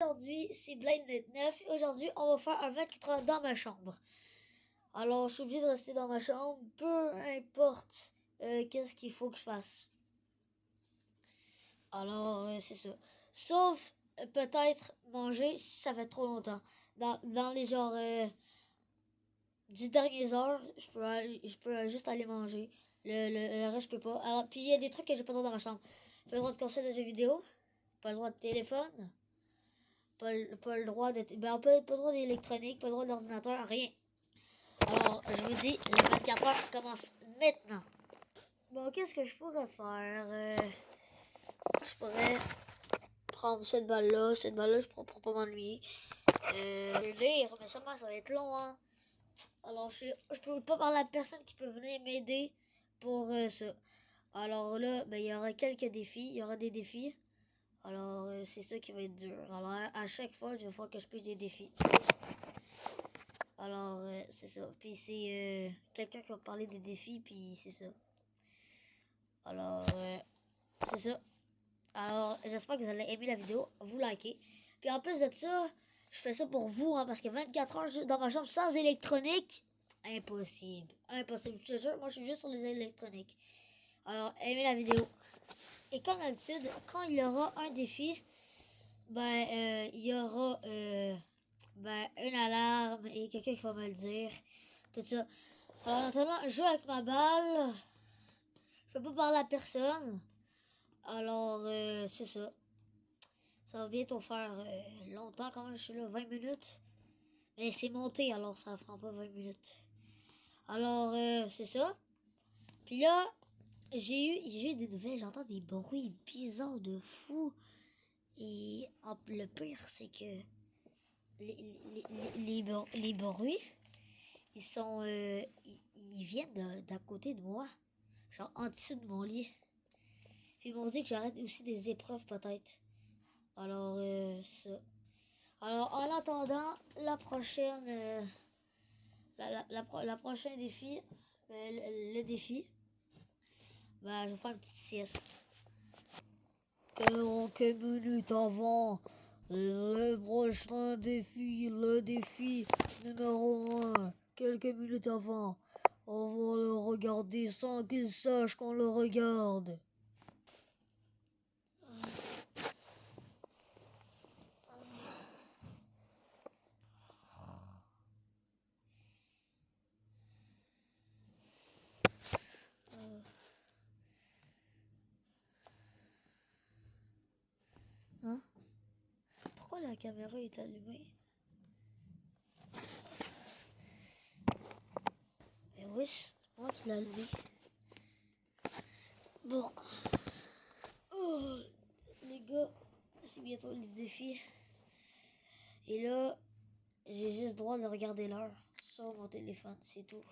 Aujourd'hui, c'est Blind29 et aujourd'hui, on va faire un 24 heures dans ma chambre. Alors, je suis obligé de rester dans ma chambre, peu importe qu'est-ce qu'il faut que je fasse. Alors, c'est ça. Sauf peut-être manger si ça fait trop longtemps. Dans les genre 10 dernières heures, je peux juste aller manger. Le reste, je peux pas. Alors, puis il y a des trucs que j'ai pas le droit dans ma chambre. Pas le droit de console de jeux vidéo, pas le droit de téléphone. Pas le droit de... Ben, pas le droit d'électronique, pas le droit d'ordinateur, rien. Alors, je vous dis, les 24 heures commencent maintenant. Bon, qu'est-ce que je pourrais faire? Je pourrais prendre cette balle-là. Cette balle-là, je prends pour pas m'ennuyer. Lire, mais sûrement, ça va être long, hein. Alors, je peux pas parler à personne qui peut venir m'aider pour ça. Alors là, ben, il y aura quelques défis. Il y aura des défis. Alors, c'est ça qui va être dur. Alors, à chaque fois, je vais faire que je puisse des défis. Alors, c'est ça. Puis c'est quelqu'un qui va parler des défis, puis c'est ça. Alors, c'est ça. Alors, j'espère que vous allez aimer la vidéo. Vous likez. Puis en plus de ça, je fais ça pour vous, hein, parce que 24 heures dans ma chambre sans électronique, impossible. Impossible. Je te jure, moi, je suis juste sur les électroniques. Alors, aimez la vidéo. Et comme d'habitude, quand il y aura un défi, ben, il y aura une alarme et quelqu'un qui va me le dire. Tout ça. Alors, maintenant, je joue avec ma balle. Je peux pas parler à personne. Alors, c'est ça. Ça va bientôt faire longtemps quand même. Je suis là, 20 minutes. Mais c'est monté, alors ça prend pas 20 minutes. Alors, c'est ça. Puis là, j'ai eu des nouvelles. J'entends des bruits bizarres de fou. Et le pire, c'est que les bruits, ils sont... ils viennent d'à côté de moi. Genre en dessous de mon lit. Puis ils m'ont dit que j'arrête aussi des épreuves peut-être. Alors, ça. Alors, en attendant, la prochaine... la prochaine défi, le défi, ben, je vais faire une petite sieste. Quelques minutes avant, le prochain défi, le défi numéro 1. Quelques minutes avant, on va le regarder sans qu'il sache qu'on le regarde. Hein? Pourquoi la caméra est allumée? Mais oui, c'est moi qui l'ai allumée. Bon. Oh, les gars, c'est bientôt les défis. Et là, j'ai juste le droit de regarder l'heure sur mon téléphone, c'est tout.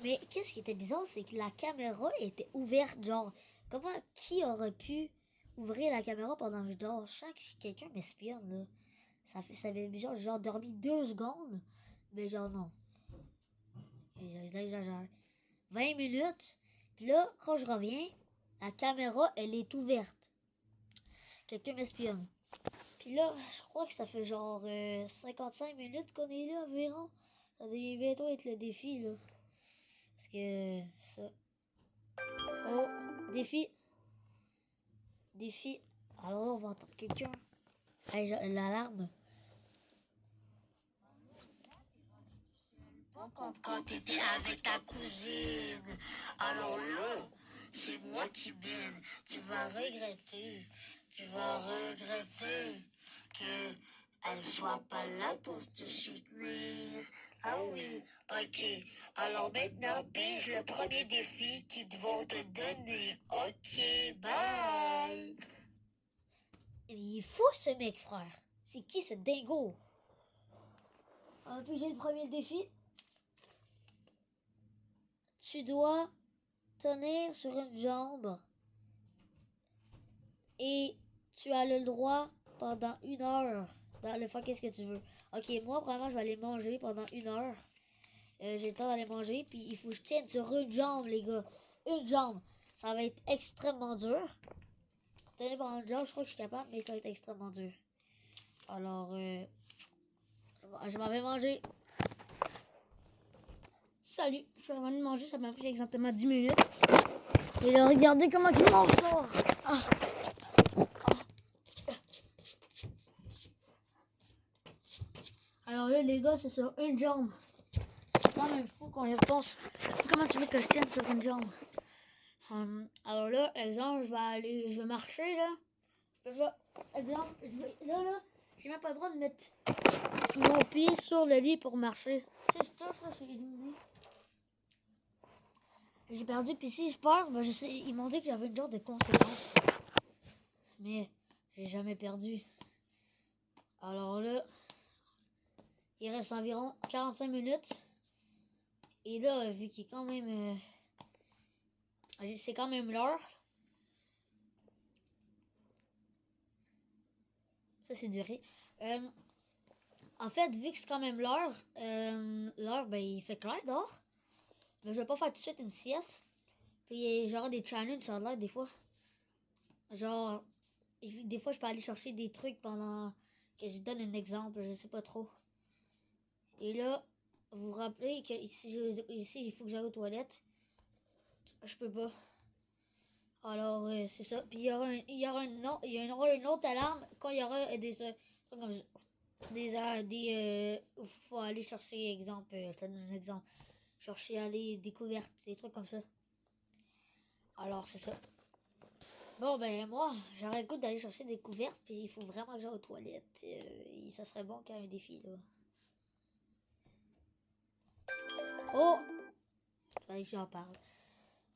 Mais qu'est-ce qui était bizarre, c'est que la caméra était ouverte, genre, qui aurait pu ouvrir la caméra pendant que je dors? Je sens que quelqu'un m'espionne, là. Ça fait bizarre, j'ai genre dormi 2 secondes, mais genre non. J'exagère. 20 minutes, puis là, quand je reviens, la caméra, elle est ouverte. Quelqu'un m'espionne. Puis là, je crois que ça fait genre 55 minutes qu'on est là environ. Ça devait bientôt être le défi, là. Parce que ça. Oh, défi. Défi. Alors là, on va entendre quelqu'un. Hey, l'alarme. Quand t'étais avec ta cousine. Alors là, c'est moi qui mène. Tu vas regretter. Tu vas regretter que elle soit pas là pour te soutenir. Ah oui, ok. Alors maintenant, pige le premier défi qu'ils vont te donner. Ok, bye. Il est fou ce mec, frère. C'est qui ce dingo? Puis j'ai le premier défi. Tu dois tenir sur une jambe et tu as le droit pendant 1 heure de faire qu'est-ce que tu veux. Ok, moi, vraiment, je vais aller manger pendant 1 heure. J'ai le temps d'aller manger, puis il faut que je tienne sur une jambe, les gars. Une jambe. Ça va être extrêmement dur. tenir pendant une job, je crois que je suis capable, mais ça va être extrêmement dur. Alors, je m'en vais manger. Salut, je suis revenu manger, ça m'a pris exactement 10 minutes. Et là, regardez comment il mange ça. Ah. Alors là, les gars, c'est sur une jambe. C'est quand même fou qu'on y repense. Comment tu veux que je tienne sur une jambe? Alors là, exemple, je vais marcher là. Exemple, là, j'ai même pas le droit de mettre mon pied sur le lit pour marcher. Si je touche, là, je suis éliminé. J'ai perdu, puis si je perds, ben je sais, ils m'ont dit que j'avais une genre de conséquence. Mais j'ai jamais perdu. Alors là, il reste environ 45 minutes. Et là, vu qu'il est quand même... c'est quand même l'heure. Ça, c'est du riz. En fait, vu que c'est quand même l'heure, ben, il fait clair dehors. Mais je vais pas faire tout de suite une sieste. Puis j'aurai des challenges sur l'heure des fois. Genre, des fois, je peux aller chercher des trucs pendant que je donne un exemple. Je sais pas trop. Et là, vous vous rappelez que ici, il faut que j'aille aux toilettes. Je peux pas. Alors, c'est ça. Puis il y aura une autre alarme quand il y aura des trucs comme ça. Faut aller chercher, exemple, je te donne un exemple. Chercher aller découvertes, des trucs comme ça. Alors, c'est ça. Bon, ben, moi, j'aurais le goût d'aller chercher des couvertes, puis il faut vraiment que j'aille aux toilettes. Et ça serait bon qu'il y ait un défi, là. Oh! Fallait que j'en parle.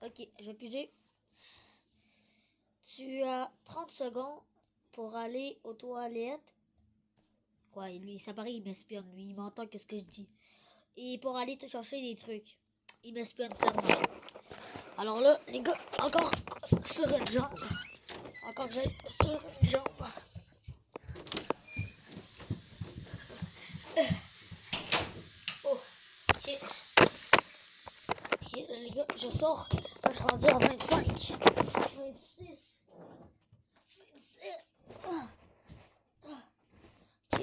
Ok, je vais piger. Tu as 30 secondes pour aller aux toilettes. Ouais, lui, ça paraît, il m'espionne, lui. Il m'entend qu'est-ce que je dis. Et pour aller te chercher des trucs. Il m'espionne clairement. Alors là, les gars, encore sur une jambe. Encore que j'aille sur une jambe. Oh, ok. Ok, là, les gars, je sors. Là, je suis rendu à 25. 26. 27. Ok.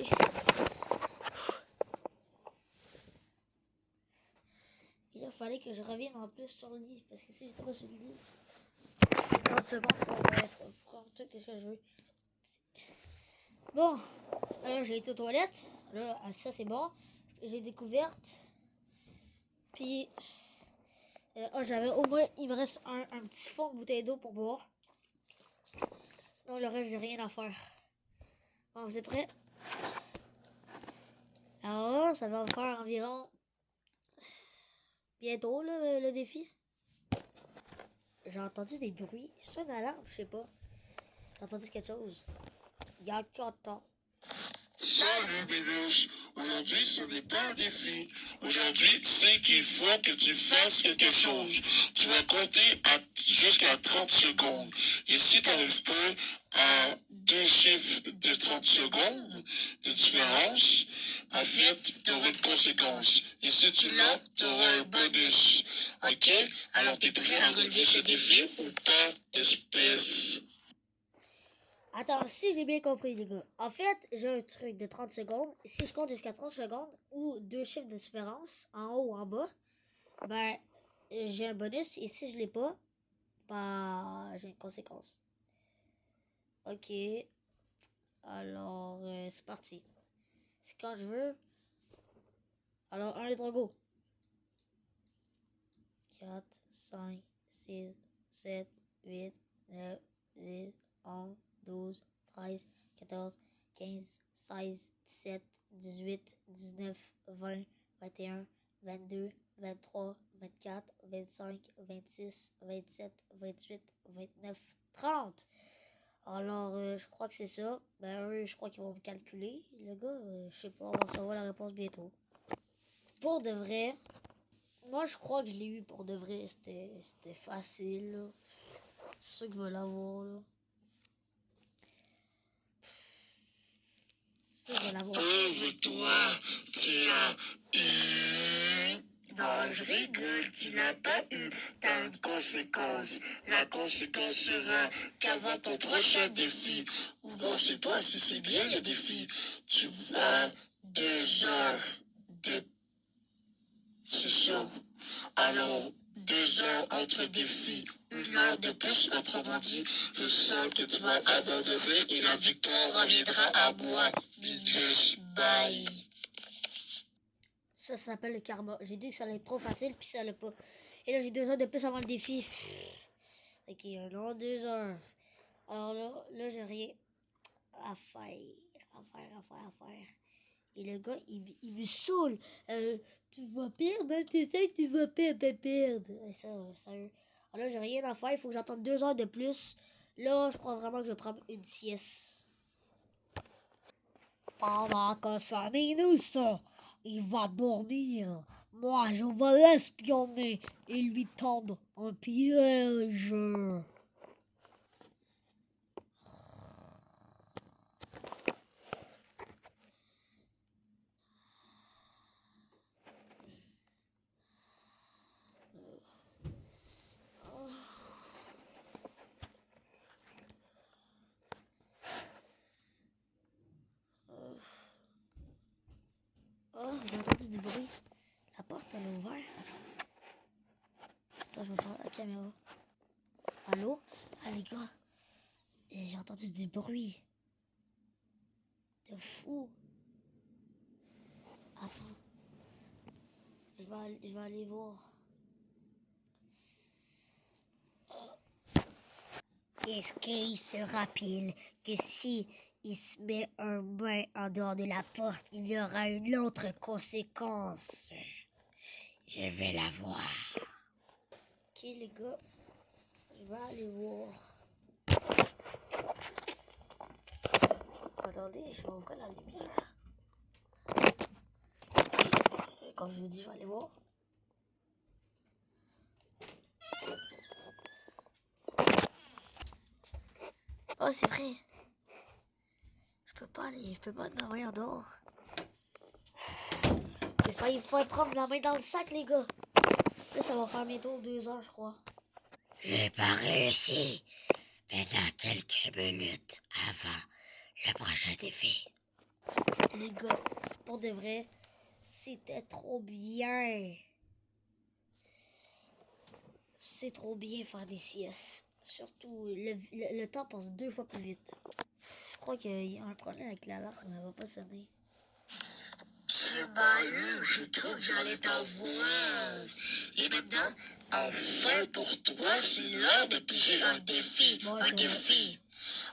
Et là, il fallait que je revienne en plus sur le lit. Parce que si j'étais pas sur le lit, 30 secondes pour prendre tout ce que je veux. Bon, là, j'ai été aux toilettes. Là, ça, c'est bon. J'ai découverte. Puis, j'avais au moins, il me reste un petit fond de bouteille d'eau pour boire. Sinon, le reste, j'ai rien à faire. Bon, vous êtes prêts? Alors là, ça va faire environ bientôt, là, le défi. J'ai entendu des bruits. C'est une alarme? Je sais pas. J'ai entendu quelque chose. Il y a 4 ans. Salut bébé, aujourd'hui ce n'est pas un défi. Aujourd'hui, c'est qu'il faut que tu fasses quelque chose. Tu vas compter jusqu'à 30 secondes. Et si tu n'arrives pas à 2 chiffres de 30 secondes de différence, en fait, tu auras une conséquence. Et si tu l'as, tu auras un bonus. Ok? Alors, t'es prêt à relever ce défi ou pas, espèce? Attends, si j'ai bien compris, les gars. En fait, j'ai un truc de 30 secondes. Si je compte jusqu'à 30 secondes ou 2 chiffres de différence, en haut ou en bas, ben, j'ai un bonus. Et si je l'ai pas, ben, j'ai une conséquence. Ok. Alors, c'est parti. C'est quand je veux. Alors, 1, 2, 3, go. 4, 5, 6, 7, 8, 9, 10, 11, 12, 13, 14, 15, 16, 17, 18, 19, 20, 21, 22, 23, 24, 25, 26, 27, 28, 29, 30. Alors, je crois que c'est ça. Ben, eux, je crois qu'ils vont me calculer. Le gars, je sais pas, on va savoir la réponse bientôt. Pour de vrai, moi, je crois que je l'ai eu pour de vrai. C'était facile, là. C'est ceux qui veulent l'avoir, là. C'est ceux qui veulent l'avoir. Pauvre toi, tu as eu Non, je rigole, tu n'as pas eu. T'as une conséquence. La conséquence sera qu'avant ton prochain défi, ou non, c'est pas si c'est bien le défi, tu as 2 heures de... C'est ça. Alors, 2 heures entre défis, 1 heure de plus, autrement dit, le sol que tu vas abandonner et la victoire reviendra à moi. Minus, bye. Ça s'appelle le karma. J'ai dit que ça allait être trop facile, puis ça allait pas. Et là, j'ai 2 heures de plus avant le défi. Ok, alors 2 heures. Alors là j'ai rien à faire. À faire. Et le gars, il me saoule. Tu vas perdre, hein? Tu sais que tu vas perdre. Et ça, sérieux. Alors là, j'ai rien à faire. Il faut que j'attende 2 heures de plus. Là, je crois vraiment que je vais prendre une sieste. Pendant que ça minute, ça, il va dormir. Moi, je vais l'espionner et lui tendre un piège. Oh, j'ai entendu du bruit. La porte, elle est ouverte. Attends, je vais prendre la caméra. Allô? Ah, les gars. J'ai entendu du bruit. De fou. Attends. Je vais aller voir. Est-ce qu'il se rappelle que si il se met un main en dehors de la porte, il y aura une autre conséquence? Je vais la voir. Ok, les gars. Je vais aller voir. Attendez, je vais ouvrir la lumière. Comme je vous dis, je vais aller voir. Oh, c'est vrai. Je peux pas mettre ma main en dehors. Il faut prendre la main dans le sac, les gars. Là, ça va faire bientôt 2 heures, je crois. J'ai pas réussi. Maintenant, quelques minutes avant le prochain défi. Les gars, pour de vrai, c'était trop bien. C'est trop bien faire des siestes. Surtout, le temps passe 2 fois plus vite. Je crois qu'il y a un problème avec l'alarme, elle va pas sonner. Tu m'as eu, j'ai cru que j'allais t'avoir. Et maintenant, enfin pour toi, c'est l'heure de piger un défi. Bon, un c'est défi.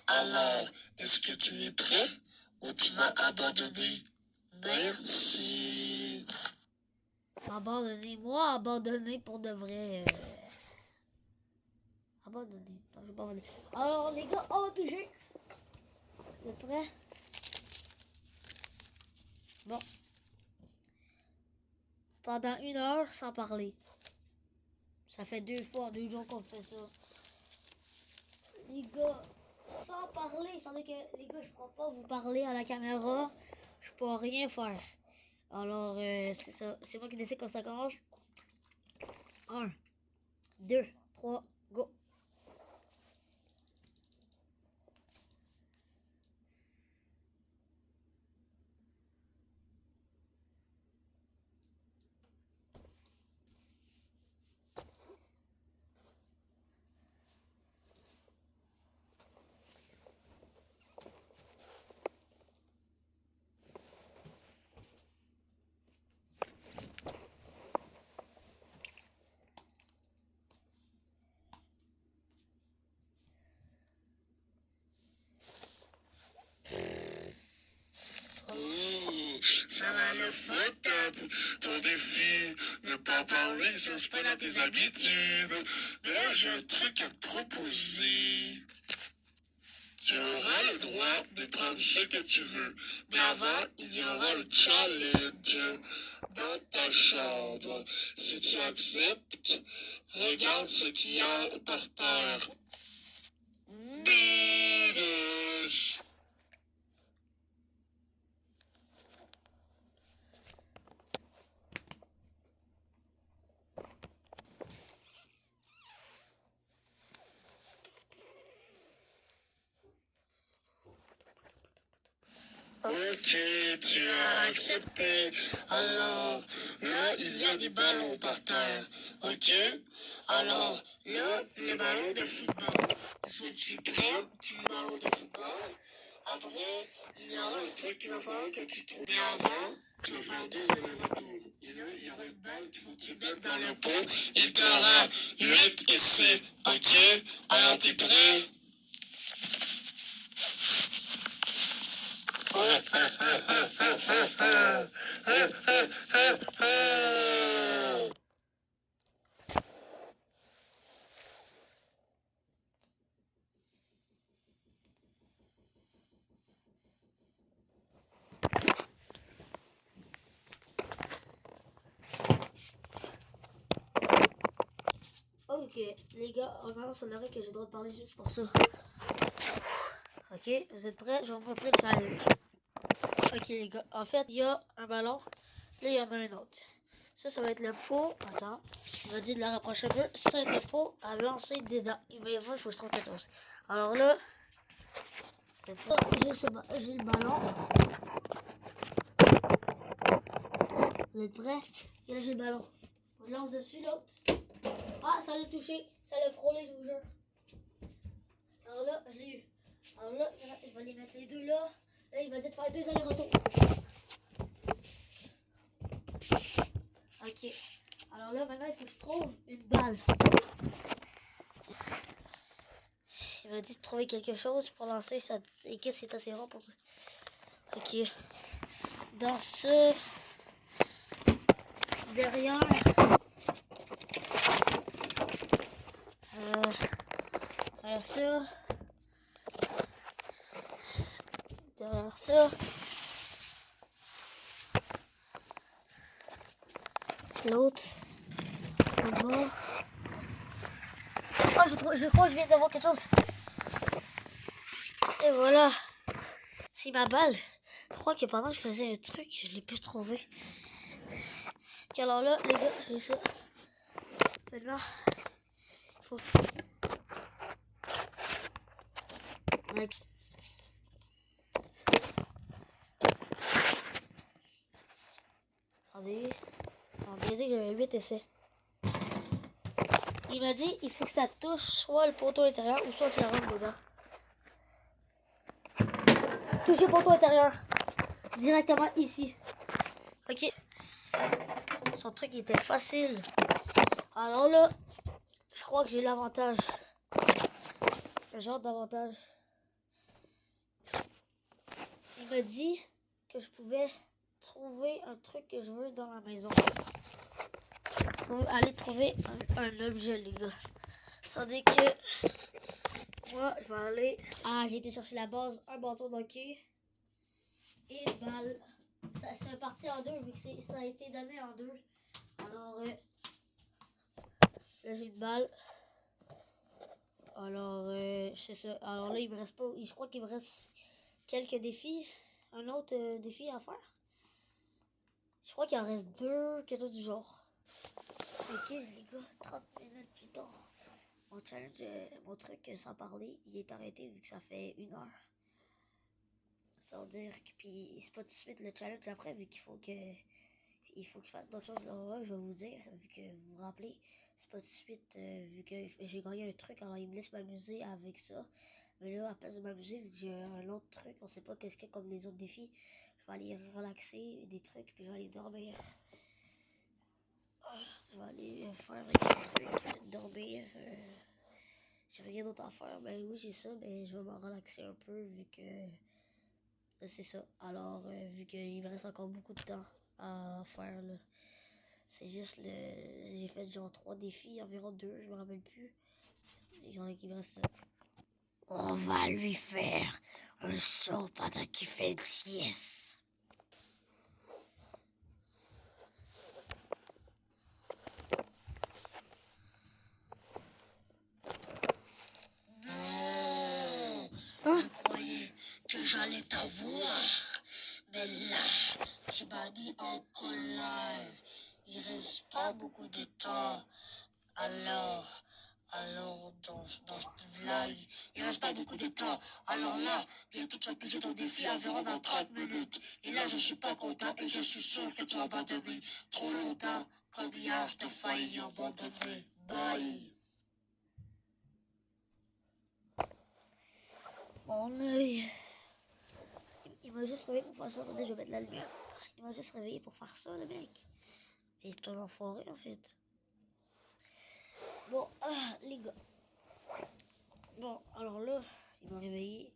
Alors, est-ce que tu es prêt ou tu vas abandonner? Merci. Abandonner, moi, abandonner pour de vrai. Abandonner. Non, je vais pas abandonner. Alors, les gars, on va piger. Vous êtes prêts? Bon. Pendant 1 heure sans parler. Ça fait 2 jours qu'on fait ça. Les gars, sans parler, sans dire que les gars, je pourrais pas vous parler à la caméra. Je peux rien faire. Alors, c'est ça. C'est moi qui décide quand ça commence. 1, 2, 3, go. Ça va le fun, ton défi. Ne pas parler, ça c'est pas dans tes habitudes. Mais là, j'ai un truc à te proposer. Tu auras le droit de prendre ce que tu veux. Mais avant, il y aura un challenge dans ta chambre. Si tu acceptes, regarde ce qu'il y a par terre. Minus. Ok, tu as accepté. Alors, là, il y a des ballons par terre. Ok? Alors, là, le ballon de football. Faut que tu prennes le ballon de football. Après, il y aura un truc qu'il va falloir que tu trouves. Mais avant, tu vas faire 2 allers-retours. Et là, il y aura une balle qu'il faut que tu mettes dans le pot. Il t'aura 8 ici. Ok? Alors, t'es prêt? Ok, les gars, on avance en arrêt que j'ai le droit de parler juste pour ça. Ok, vous êtes prêts? Je vais vous montrer le challenge. Ok, les gars, en fait, il y a un ballon. Là, il y en a un autre. Ça va être le pot. Attends, il m'a dit de la rapprocher un peu. C'est le pot à lancer dedans. Il faut que je trouve quelque chose. Alors là, j'ai le ballon. Vous êtes prêts? Et là, j'ai le ballon. Je lance dessus l'autre. Ah, ça l'a touché. Ça l'a frôlé, je vous jure. Alors là, je l'ai eu. Alors là, je vais les mettre les deux là. Là, il m'a dit de faire 2 allers-retours. Ok. Alors là, maintenant, il faut que je trouve une balle. Il m'a dit de trouver quelque chose pour lancer ça. Et qu'est-ce que c'est assez rare pour ça? Ok. Dans ce... Derrière... derrière ça... Derrière ça... L'autre... Là-bas... Oh, je crois que je viens d'avoir quelque chose. Et voilà. C'est ma balle. Je crois que pendant que je faisais un truc, je l'ai pu trouver. Ok, alors là, les gars, j'ai ça. Maintenant, il faut... Attendez. On m'a dit que j'avais 8 essais. Il m'a dit il faut que ça touche soit le poteau intérieur ou soit que la rentre dedans. Toucher le poteau intérieur. Directement ici. Ok. Son truc était facile. Alors là, je crois que j'ai l'avantage. Le genre d'avantage. Il m'a dit que je pouvais trouver un truc que je veux dans la maison. Aller trouver un objet, les gars. Ça dit que moi, je vais aller... Ah, j'ai été chercher la base, un bâton d'hockey et une balle. C'est parti en deux, vu que ça a été donné en deux. Alors, là, j'ai une balle. Alors, c'est ça. Alors là, il me reste pas... Je crois qu'il me reste quelques défis. Un autre défi à faire. Je crois qu'il en reste 2, quelque chose du genre. Ok, les gars, 30 minutes plus tard. Mon challenge, mon truc sans parler, il est arrêté vu que ça fait 1 heure. Sans dire que, puis c'est pas tout de suite le challenge après, vu il faut que je fasse d'autres choses. Alors là, je vais vous dire, vu que vous vous rappelez, c'est pas tout de suite, vu que j'ai gagné un truc, alors il me laisse m'amuser avec ça. Mais là, à place de m'amuser, vu que j'ai un autre truc, on sait pas qu'est-ce qu'il y a comme les autres défis, je vais aller relaxer des trucs, puis je vais aller dormir. Je vais aller faire des trucs, dormir. J'ai rien d'autre à faire. Ben oui, j'ai ça, mais je vais m'en relaxer un peu vu que c'est ça. Alors, vu qu'il me reste encore beaucoup de temps à faire, là. C'est juste le. J'ai fait genre 3 défis, environ 2, je me rappelle plus. Il y en a qui me restent. On va lui faire un saut pendant qu'il fait une sieste. Non, je croyais que j'allais t'avoir. Mais là, tu m'as mis en colère. Il reste pas beaucoup de temps. Alors, Alors, là, il reste pas beaucoup de temps. Alors là, bientôt tu vas piger ton défi environ dans 30 minutes. Et là, je suis pas content et je suis sûr que tu vas abandonner trop longtemps. Comme hier, je t'ai failli abandonner. Bye. Mon œil. Il m'a juste réveillé pour faire ça. Attendez, je vais mettre la lumière. Il m'a juste réveillé pour faire ça, le mec. Et c'est un enfoiré, en fait. Bon, les gars. Bon, alors là, il m'a réveillé.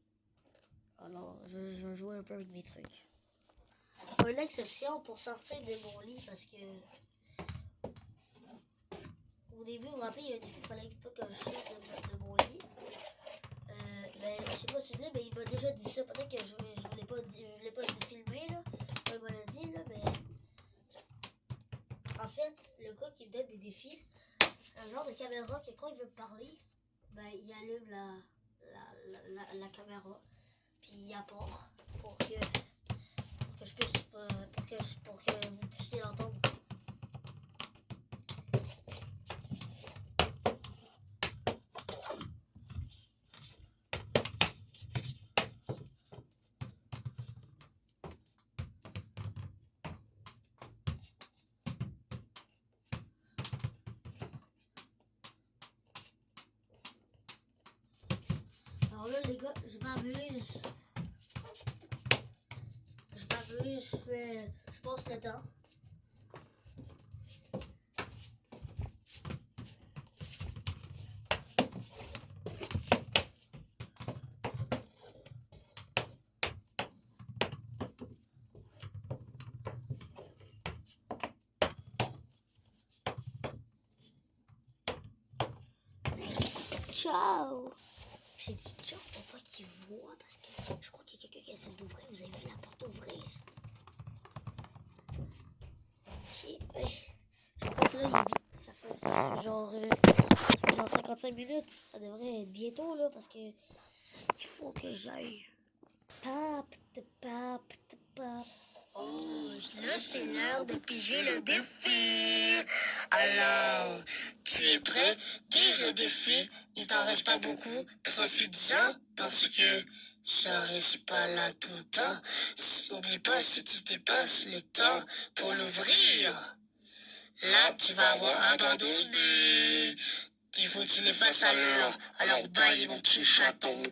Alors, je vais jouer un peu avec mes trucs. Une exception pour sortir de mon lit parce que au début, vous vous rappelez, il y a un défi qu'il fallait pas que je sorte de mon lit. Ben, je sais pas si je l'ai, mais il m'a déjà dit ça. Peut-être que je voulais pas dit filmer, là. Il m'a dit, là, mais en fait, le gars qui me donne des défis, un genre de caméra que quand il veut me parler, ben, il allume la caméra, puis il apporte pour que je puisse, pour que vous puissiez l'entendre. Alors là, les gars, je m'amuse. Je passe le temps. Ciao! J'ai dit ciao pour pas qu'il voit parce que je crois qu'il y a quelqu'un qui essaie d'ouvrir. Vous avez vu la porte ouvrir. Ok, ouais. Je crois que là, ça fait genre 55 minutes. Ça devrait être bientôt là parce que il faut que j'aille. Pap, pap, pap. Oh, là, c'est l'heure de piger le défi. Alors, tu es prêt? Pige le défi. Il t'en reste pas beaucoup. Profites-en parce que ça reste pas là tout le temps. N'oublie pas si tu dépasses le temps pour l'ouvrir. Là, tu vas avoir abandonné. Il faut que tu les fasses à l'heure. Alors, bye, mon petit chaton.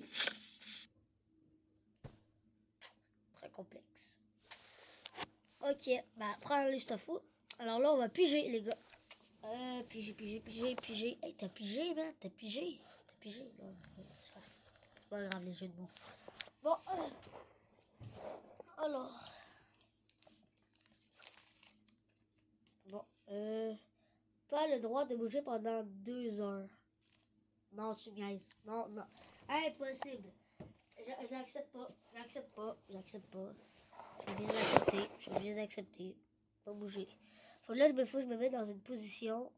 Très complexe. Ok, bah prends la liste à fou. Alors là, on va piger, les gars. Piger. Hey, t'as pigé, man. T'as pigé. Là. C'est pas grave, les jeux de mots. Bon, alors. Bon, pas le droit de bouger pendant 2 heures. Non, tu me niaises. Non. Impossible. J'accepte pas. Je suis obligé d'accepter. Pas bouger. Faut que je me mette dans une position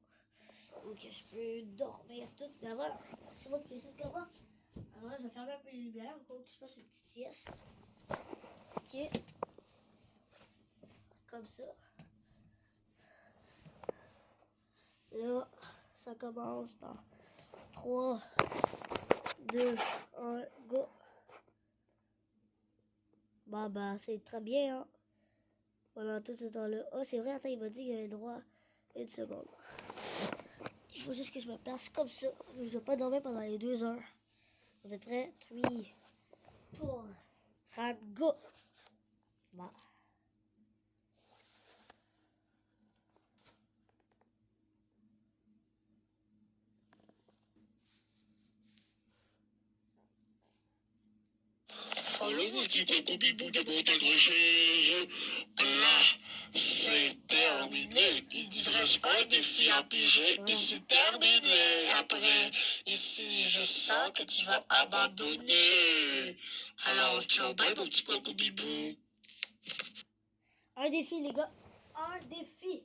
où que je peux dormir tout. Mais avant, c'est moi qui décide comment. Alors là, je vais fermer un peu les lumières pour que je fasse une petite sieste. Ok. Comme ça. Là, ça commence dans 3, 2, 1, go. Bah, c'est très bien, hein. Pendant tout ce temps-là. Oh, c'est vrai, attends, il m'a dit qu'il y avait droit 1 seconde. Il faut juste que je me place comme ça. Je ne vais pas dormir pendant les 2 heures. Vous êtes prêts? 3, 2, 1, go! Bah. Follow petit coco bibou de bon accroché. Là, c'est terminé. Il te reste un défi à piger et c'est terminé. Après, ici, je sens que tu vas abandonner. Alors, ciao, bye, mon petit coco bibou. Un défi, les gars. Un défi.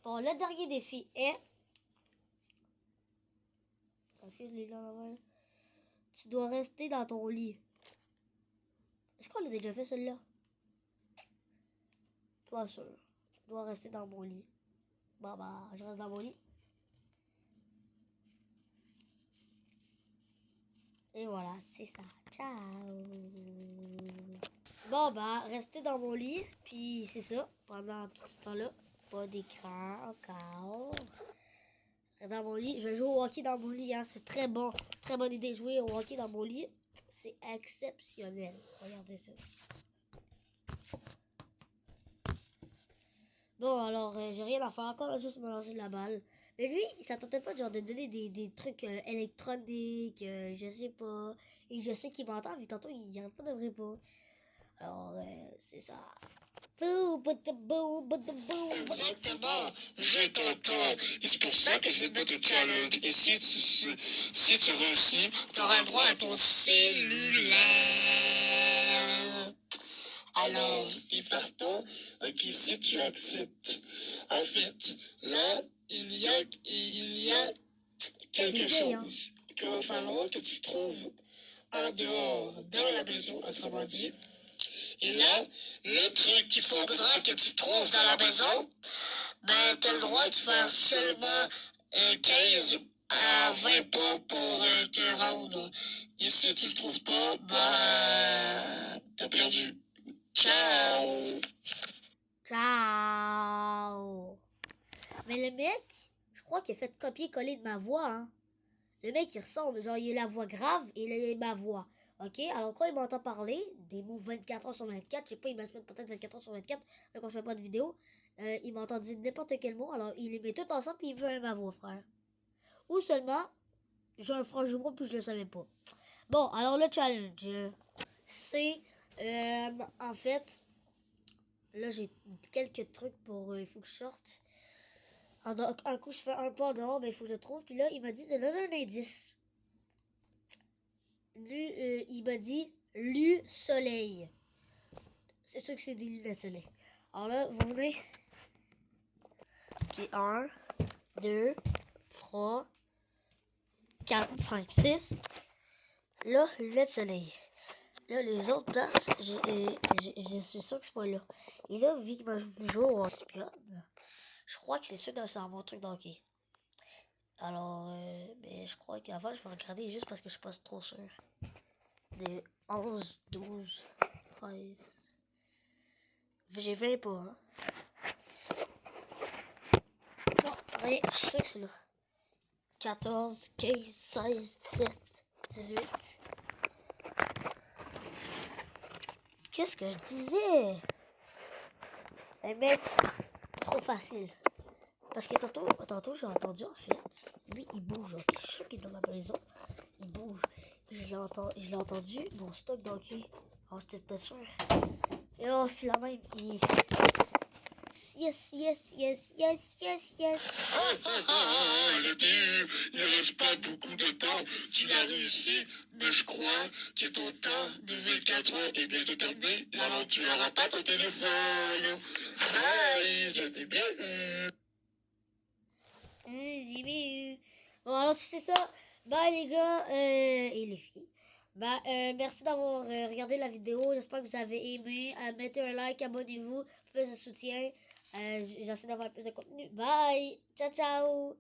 Bon, le dernier défi est... Excuse-les là, tu dois rester dans ton lit. Est-ce qu'on l'a déjà fait celle-là? Pas sûr. Tu dois rester dans mon lit. Bon, bah, je reste dans mon lit. Et voilà, c'est ça. Ciao. Bon, bah, restez dans mon lit. Puis c'est ça. Pendant tout ce temps-là, pas d'écran encore. Restez dans mon lit. Je vais jouer au hockey dans mon lit. Hein. C'est très bon. Très bonne idée de jouer au hockey dans mon lit. C'est exceptionnel. Regardez ça. Bon, alors, j'ai rien à faire encore, juste me lancer de la balle. Mais lui, il s'attendait pas genre de me donner des trucs électroniques, je sais pas. Et je sais qu'il m'entend, vu tantôt, il arrête pas de me répondre. Alors, c'est ça. Bouh, bouh, bouh, bouh, bouh. Exactement, je t'entends. Et c'est pour ça que je vais te mettre au challenge. Et si tu réussis, t'auras le droit à ton cellulaire. Alors, et partant, ok, si tu acceptes. En fait, là, il y a quelque chose qu'il va falloir que tu trouves en dehors, dans la maison, autrement dit. Et là, le truc qu'il faudra que tu trouves dans la maison, ben, t'as le droit de faire seulement 15 à 20 pas pour te rendre. Et si tu le trouves pas, ben, t'as perdu. Ciao! Ciao. Mais le mec, je crois qu'il a fait copier-coller de ma voix, hein. Le mec, il ressemble, genre, il a la voix grave et il a ma voix. Ok, alors quand il m'entend parler, des mots 24 heures sur 24, je sais pas, il m'aspecte peut-être 24 heures sur 24, mais quand je fais pas de vidéo, il m'entend dire n'importe quel mot, alors il les met tout ensemble puis il veut ma voix, frère. Ou seulement, j'ai un frère jumeau puis je le savais pas. Bon, alors le challenge, c'est, en fait, là j'ai quelques trucs pour, il faut que je sorte. Alors, un coup je fais un pas dehors, ben il faut que je le trouve, puis là il m'a dit de donner un indice. Il m'a dit lu soleil. C'est sûr que c'est des lunettes soleil. Alors là, vous venez. Ok, 1, 2, 3, 4, 5, 6. Là, lunettes soleil. Là, les autres places, je suis sûr que c'est pas là. Et là, vu qu'il m'a joué au espionne, je crois que c'est sûr que c'est un bon truc d'hockey. Alors, mais je crois qu'avant, je vais regarder juste parce que je suis pas trop sûr. Des 11, 12, 13. J'ai 20 pas, hein. Non, rien, je sais que c'est là. 14, 15, 16, 17, 18. Qu'est-ce que je disais? Eh mec, trop facile. Parce que tantôt j'ai entendu en fait. Lui, il bouge. Okay? Je suis sûr qu'il est dans la maison. Il bouge. Je l'ai entendu. Mon stock d'hockey. Oh, c'était sûr. Et oh, finalement, il. Yes, yes, yes, yes, yes, yes. Le début, il ne reste pas beaucoup de temps. Tu l'as réussi, mais je crois que ton temps de 24 heures est bientôt terminé. Alors tu n'auras pas ton téléphone. Bye, je t'ai bien eu. Bon, alors si c'est ça, bye les gars et les filles. Bah, merci d'avoir regardé la vidéo. J'espère que vous avez aimé. Mettez un like, abonnez-vous, plus de soutien. J'essaie d'avoir plus de contenu. Bye! Ciao, ciao!